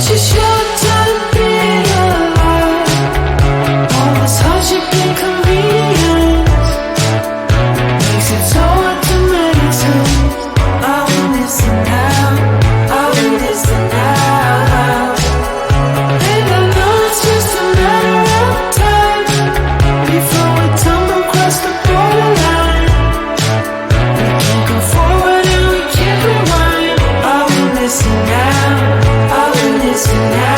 Such a short time being alive. All this hardship and convenience makes it so hard to make sense. I will listen now, I will listen now. And I know it's just a matter of time before we tumble across the borderline. We can't go forward and we can't rewind. I will listen now, I will listen now.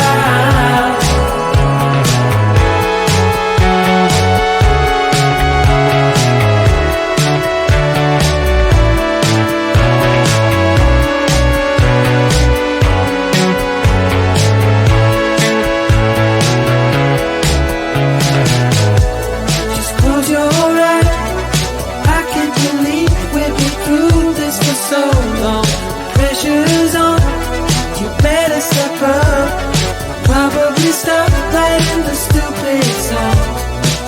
Just close your eyes. I can't believe we've been through this for so long. Pressure's on, you better step up. Probably stop playing the stupid song.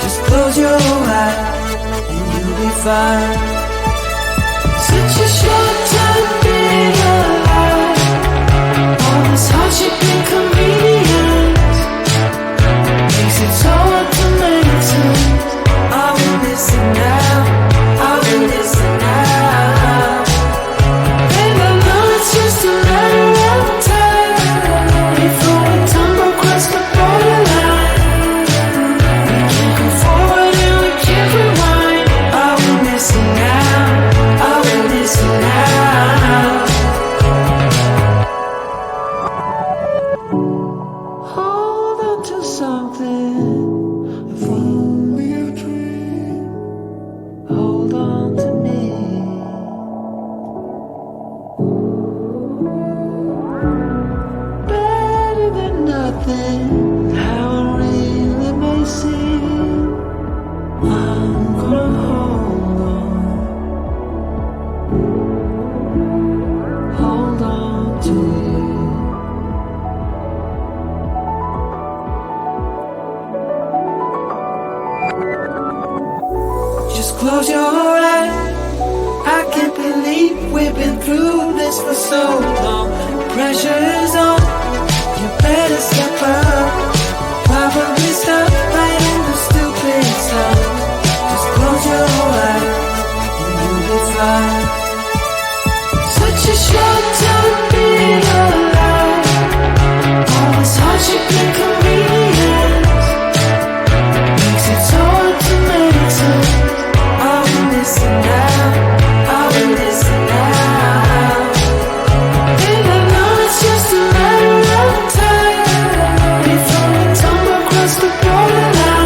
Just close your eyes and you'll be fine. Such a short time being alive. All this hardship and convenience makes it so hard to make sense. I will listen now, I will listen now. And I know it's just a matter of time before we tumble across the borderline. We can't go forward and we can't rewind. I will listen now, I will listen now. Hold on to something, if only a dream. Hold on to me. Better than nothing, how it really may seem. I'm gonna hold on to you. Just close your eyes. I can't believe we've been through this for so long. Pressure's on, you better step up. Probably stop playing the stupid song. Just close your eyes and you'll be fine. Such a short time being alive. All this hardship and convenience makes it so hard to make sense. I will listen now, I will listen now. And I know it's just a matter of time before we tumble across the borderline.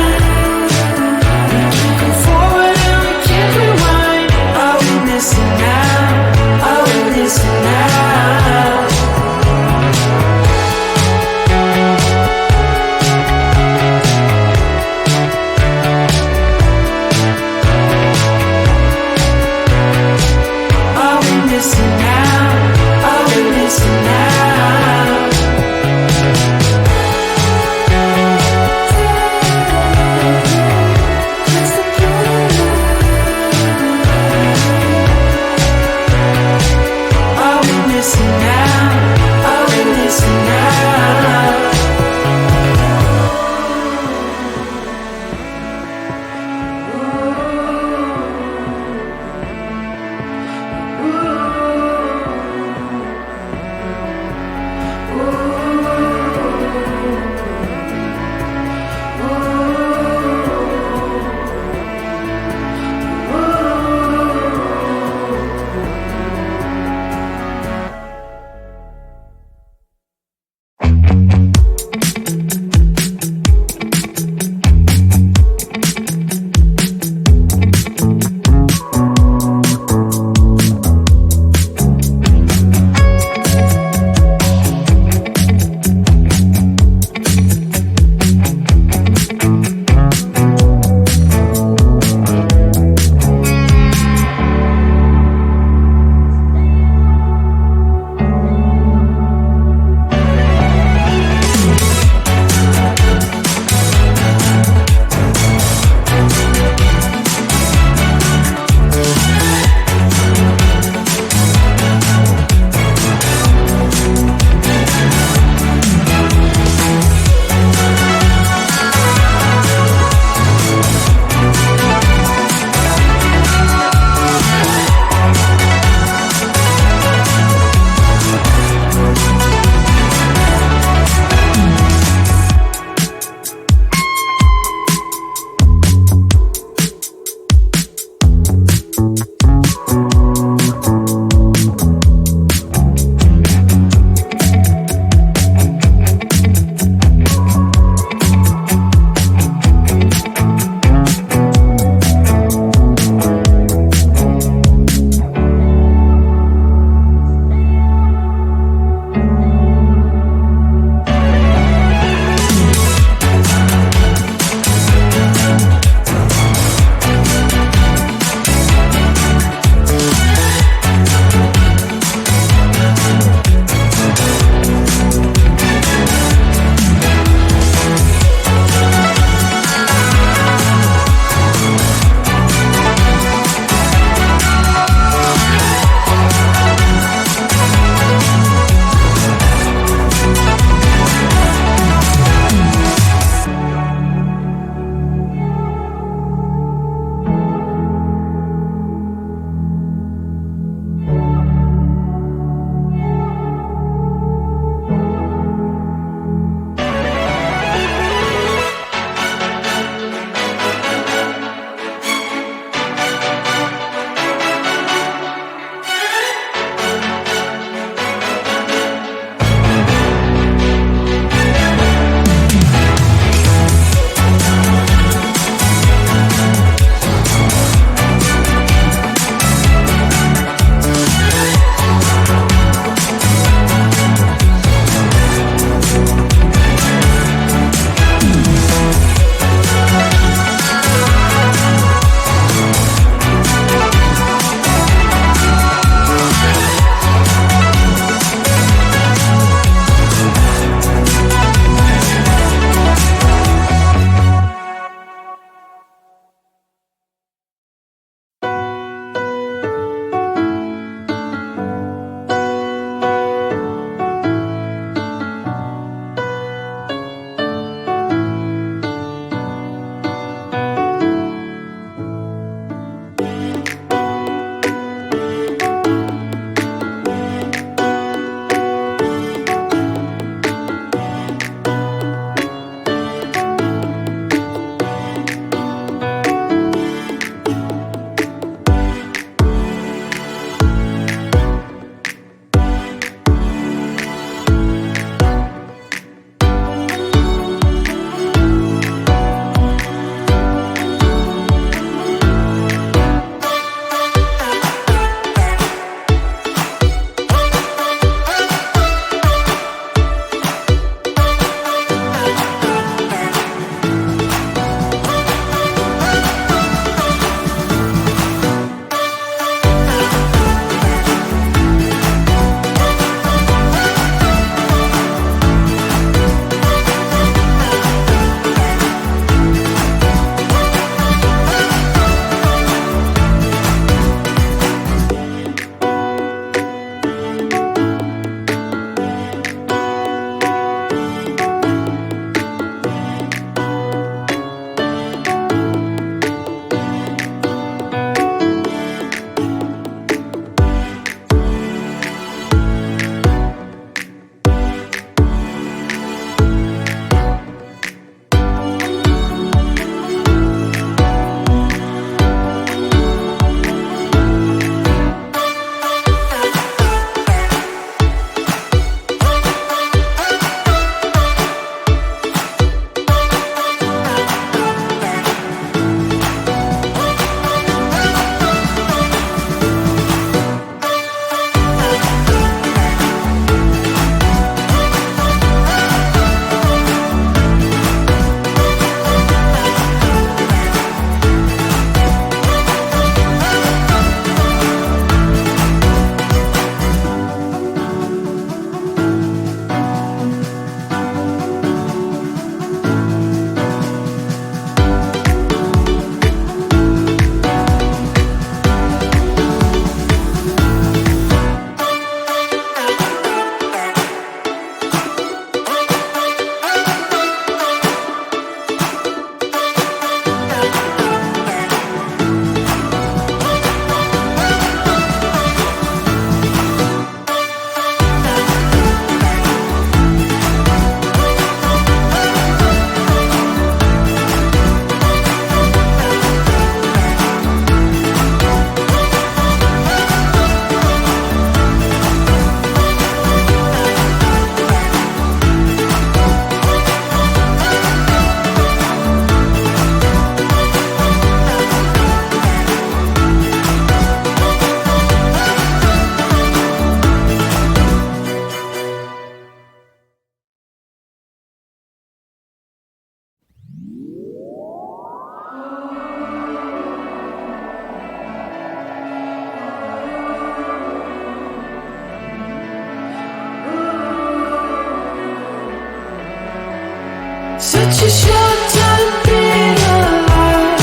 Such a short time being alive.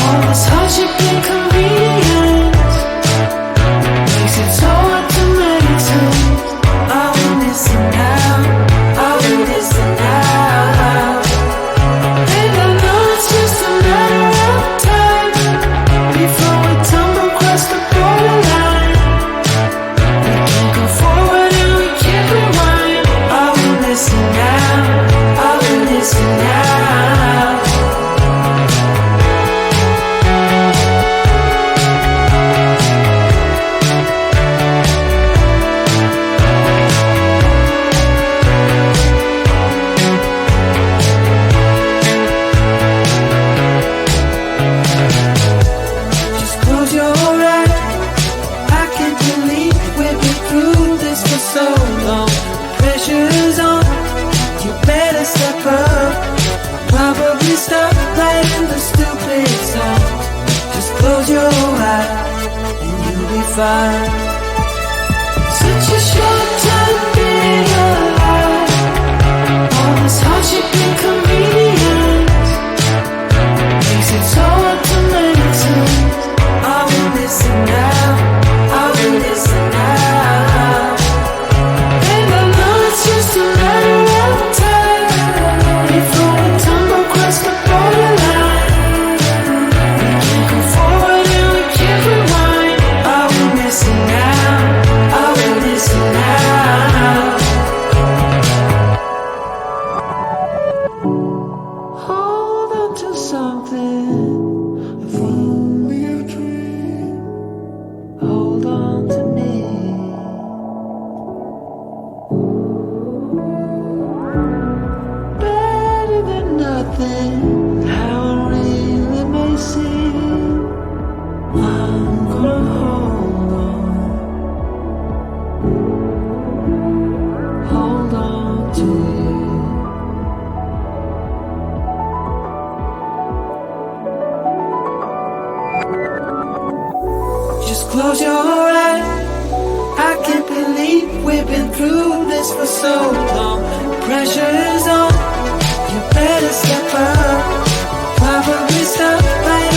All this hardship and convenience makes it so hard to make sense. Are we missing out? Are we missing out? And I know it's just a matter of time before we tumble across the borderline. We can't go forward and we can't rewind. Are we missing out? Are we missing out? Just close your eyes. I can't believe we've been through this for so long. Pressure's on. You better step up. Probably stop playing the stupid song. Just close your eyes and you'll be fine. Such a short time being alive. All this hardship and convenience makes it so hard to make sense. Are we missing out? Are we missing out? And I know it's just a matter of time before we tumble across the borderline. We can't go forward and we can't rewind. Are we missing out? Are we missing out? Hold on to something, if only a dream. Hold on to me. Better than nothing, how it really may seem. I'm gonna hold on to you. Just close your eyes. I can't believe we've been through this for so long. Pressure's on. You better step up. Probably stop right